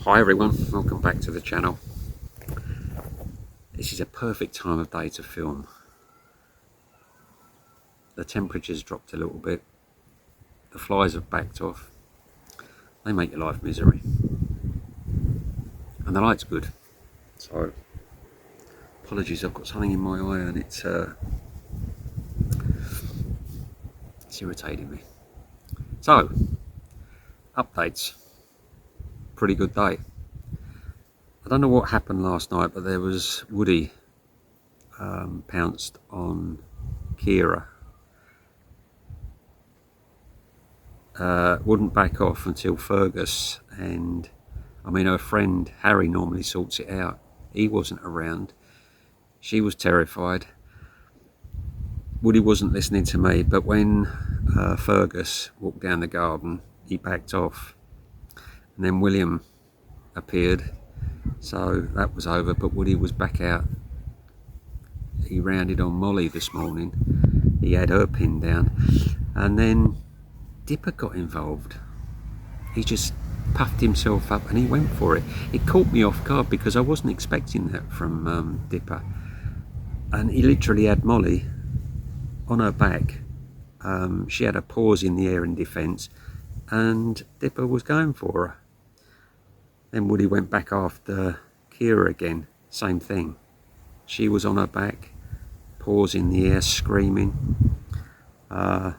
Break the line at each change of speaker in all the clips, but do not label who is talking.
Hi everyone, welcome back to the channel. This is a perfect time of day to film. The temperature's dropped a little bit, the flies have backed off, they make your life misery, and the light's good. So apologies, I've got something in my eye and it's irritating me. So, updates. Pretty good day. I don't know what happened last night, but there was Woody pounced on Kira. Wouldn't back off until Fergus, and I mean her friend Harry normally sorts it out. He wasn't around. She was terrified. Woody wasn't listening to me, but when Fergus walked down the garden, he backed off. And then William appeared, so that was over, but Woody was back out. He rounded on Molly this morning. He had her pinned down. And then Dipper got involved. He just puffed himself up and he went for it. It caught me off guard because I wasn't expecting that from Dipper. And he literally had Molly on her back. She had her paws in the air in defence, and Dipper was going for her. Then Woody went back after Kira again, same thing. She was on her back, paws in the air, screaming. Wasn't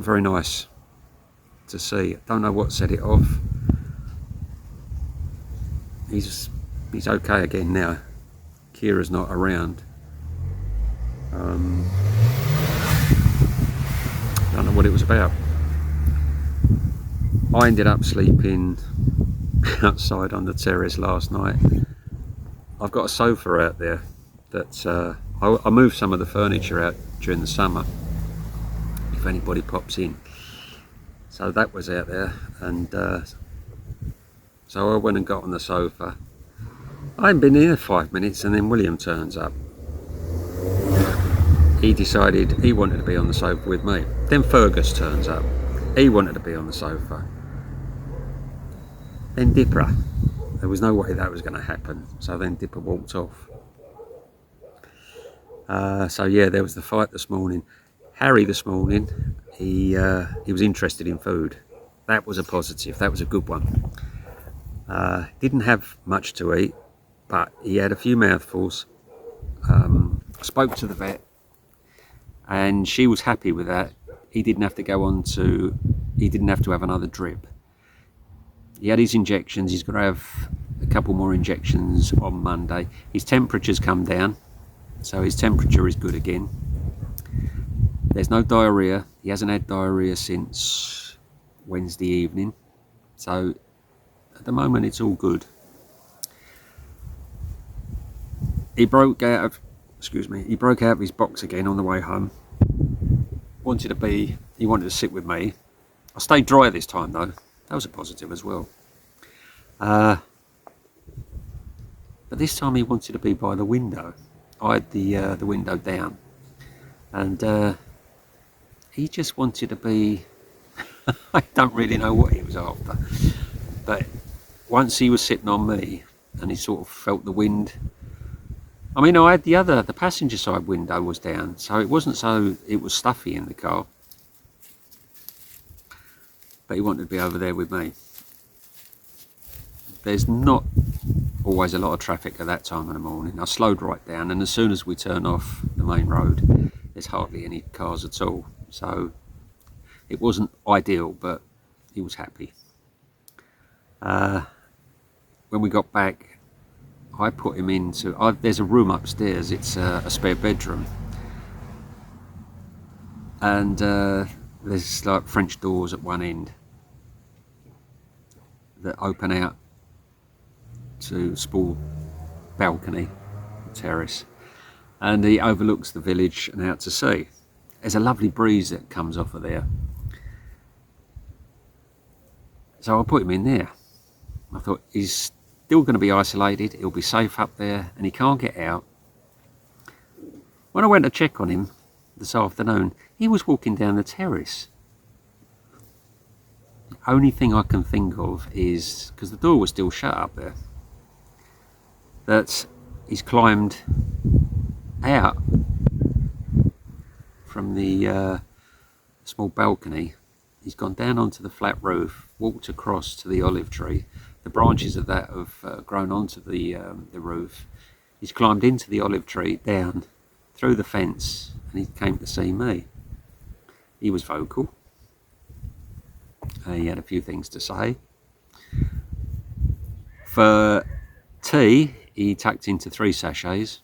very nice to see. Don't know what set it off. He's okay again now. Kira's not around. Don't know what it was about. I ended up sleeping outside on the terrace last night. I've got a sofa out there that I moved some of the furniture out during the summer if anybody pops in. So that was out there, and so I went and got on the sofa. I hadn't been here 5 minutes and then William turns up. He decided he wanted to be on the sofa with me. Then Fergus turns up. He wanted to be on the sofa. Then Dipper. There was no way that was going to happen. So then Dipper walked off. So yeah, there was the fight this morning. Harry this morning, he was interested in food. That was a positive. That was a good one. Didn't have much to eat, but he had a few mouthfuls. Spoke to the vet, and she was happy with that. He didn't have to he didn't have to have another drip. He had his injections. He's going to have a couple more injections on Monday. His temperature's come down, so his temperature is good again. There's no diarrhea. He hasn't had diarrhea since Wednesday evening, so at the moment it's all good. He broke out of his box again on the way home. He wanted to sit with me. I stayed dry this time though. That was a positive as well. But this time he wanted to be by the window. I had the window down, and he just wanted to be. I don't really know what he was after, but once he was sitting on me and he sort of felt the wind. I mean, I had the passenger side window was down, so it wasn't so it was stuffy in the car. But he wanted to be over there with me. There's not always a lot of traffic at that time of the morning. I slowed right down, and as soon as we turn off the main road, there's hardly any cars at all. So it wasn't ideal, but he was happy. When we got back, I put him into, there's a room upstairs, it's a spare bedroom. And there's like French doors at one end that open out to a small balcony, terrace. And he overlooks the village and out to sea. There's a lovely breeze that comes off of there. So I put him in there. I thought he's still going to be isolated, he'll be safe up there, and he can't get out. When I went to check on him this afternoon, he was walking down the terrace. only thing I can think of is, because the door was still shut up there, that he's climbed out from the small balcony. He's gone down onto the flat roof, walked across to the olive tree. The branches of that have grown onto the roof. He's climbed into the olive tree, down through the fence, and he came to see me. He was vocal. He had a few things to say. For tea, he tucked into 3 sachets.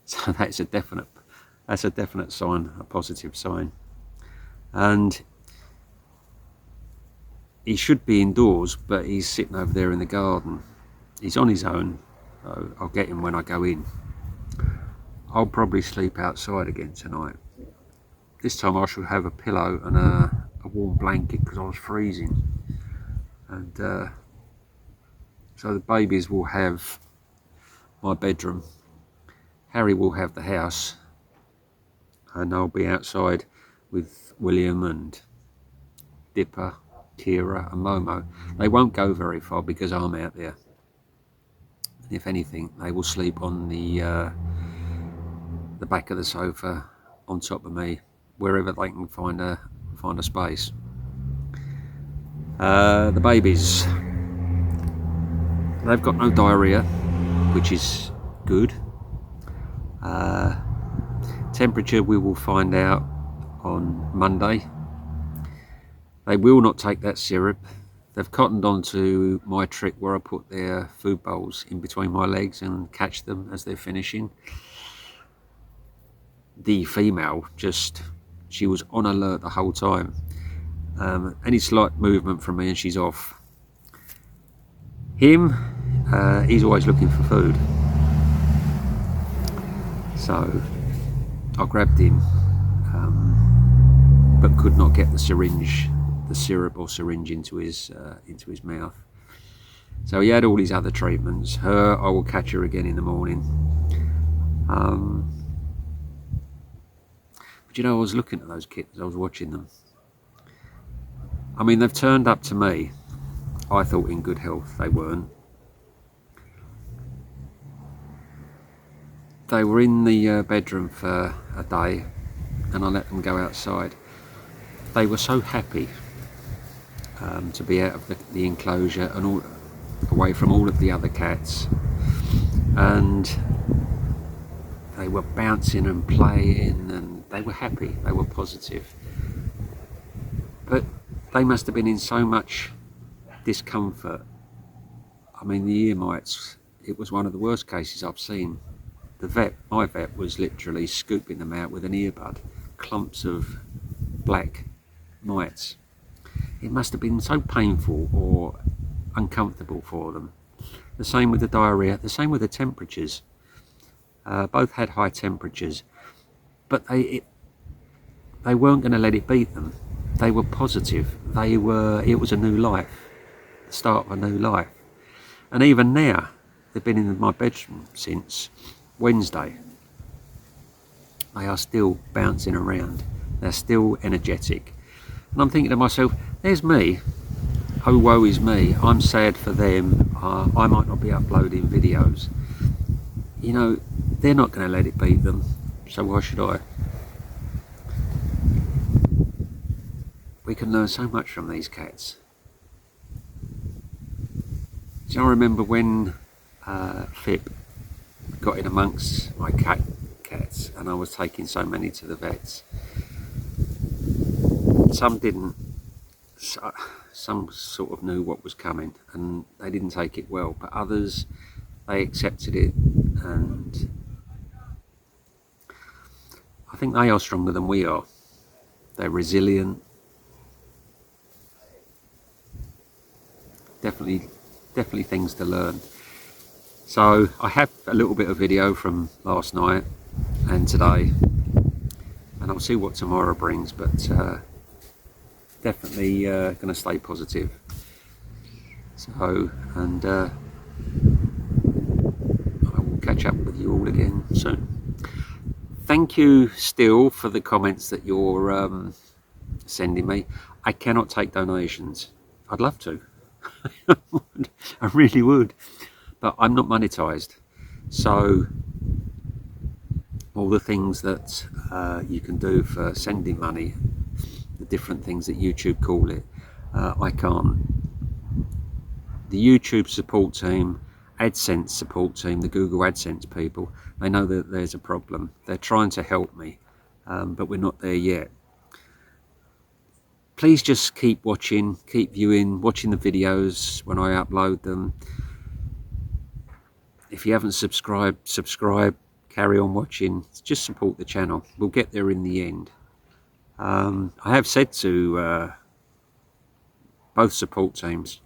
So that's a definite sign, a positive sign. And he should be indoors, but he's sitting over there in the garden. He's on his own, so I'll get him when I go in. I'll probably sleep outside again tonight. This time I shall have a pillow and a warm blanket, because I was freezing. And so the babies will have my bedroom. Harry will have the house, and I'll be outside with William and Dipper, Kira and Momo. They won't go very far because I'm out there. And if anything, they will sleep on the back of the sofa, on top of me, wherever they can find a space. The babies, they've got no diarrhea, which is good. Temperature we will find out on Monday. They will not take that syrup. They've cottoned onto my trick where I put their food bowls in between my legs and catch them as they're finishing. The female, she was on alert the whole time. Any slight movement from me and she's off. Him, he's always looking for food. So I grabbed him, but could not get the syrup or syringe into his mouth. So he had all his other treatments. Her, I will catch her again in the morning. But you know, I was looking at those kittens, I was watching them. I mean, they've turned up to me. I thought in good health. They weren't. They were in the bedroom for a day, and I let them go outside. They were so happy to be out of the enclosure and away from all of the other cats, and they were bouncing and playing, and they were happy, they were positive. But they must have been in so much discomfort. I mean, the ear mites, it was one of the worst cases I've seen. My vet was literally scooping them out with an earbud, clumps of black mites. It must have been so painful or uncomfortable for them. The same with the diarrhea, the same with the temperatures. Both had high temperatures, but they weren't going to let it beat them. They were positive. It was a new life, the start of a new life. And even now, they've been in my bedroom since Wednesday. They are still bouncing around. They're still energetic. And I'm thinking to myself, there's me. Oh, woe is me. I'm sad for them. I might not be uploading videos. You know, they're not going to let it beat them. So why should I? We can learn so much from these cats. So I remember when Fip got in amongst my cats, and I was taking so many to the vets. Some didn't. Some sort of knew what was coming, and they didn't take it well. But others, they accepted it, and I think they are stronger than we are. They're resilient. Definitely things to learn. So I have a little bit of video from last night and today, and I'll see what tomorrow brings, but definitely going to stay positive. So, and I will catch up with you all again soon. Thank you still for the comments that you're sending me. I cannot take donations. I'd love to. I really would, but I'm not monetized. So all the things that you can do for sending money, the different things that YouTube call it, I can't. The YouTube support team, AdSense support team, the Google AdSense people, they know that there's a problem. They're trying to help me, but we're not there yet. Please just keep watching, keep viewing, watching the videos when I upload them. If you haven't subscribed, subscribe, carry on watching, just support the channel. We'll get there in the end. I have said to both support teams,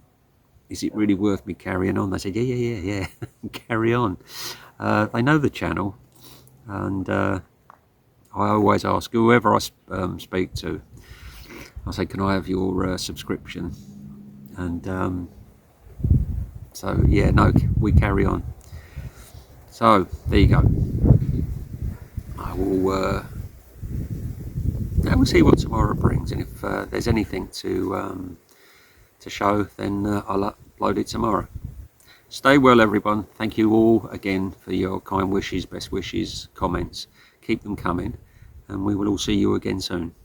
is it really worth me carrying on? They said, yeah, carry on. They know the channel, and I always ask whoever I speak to, I say, can I have your subscription? And so yeah, no, we carry on. So there you go. I will we'll see what tomorrow brings, and if there's anything to show, then I'll upload it tomorrow. Stay well, everyone. Thank you all again for your kind wishes, best wishes, comments. Keep them coming, and we will all see you again soon.